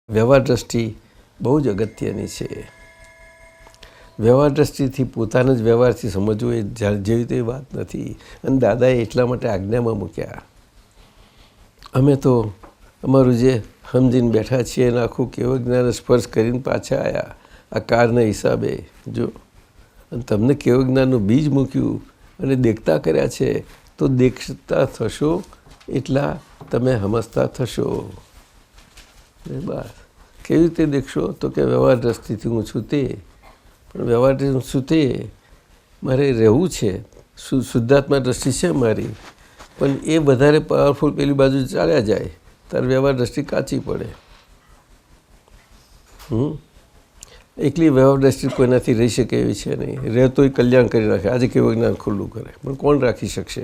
વ્યવહાર દ્રષ્ટિ બહુ જ અગત્યની છે. વ્યવહાર દ્રષ્ટિથી પોતાના જ વ્યવહારથી સમજવું એ જેવી તેવી વાત નથી. અને દાદાએ એટલા માટે આજ્ઞામાં મૂક્યા. અમે તો અમારું જે સમજીને બેઠા છીએ એને આખું કેવું જ્ઞાન સ્પર્શ કરીને પાછા આવ્યા આ કારના હિસાબે. જો અને તમને કેવું જ્ઞાનનું બીજ મૂક્યું અને દેખતા કર્યા છે તો દેખતા થશો એટલા તમે સમજતા થશો. બસ કેવી રીતે દેખશો તો કે વ્યવહાર દ્રષ્ટિથી હું છું તે. પણ વ્યવહાર હું છું તે મારે રહેવું છે. શુદ્ધાત્મા દ્રષ્ટિ છે મારી, પણ એ વધારે પાવરફુલ પેલી બાજુ ચાલ્યા જાય ત્યારે વ્યવહાર દ્રષ્ટિ કાચી પડે. એકલી વ્યવહાર દ્રષ્ટિ કોઈનાથી રહી શકે એવી છે નહીં. રહેતોય કલ્યાણ કરી રાખે. આજે કેવું જ્ઞાન ખુલ્લું કરે પણ કોણ રાખી શકશે?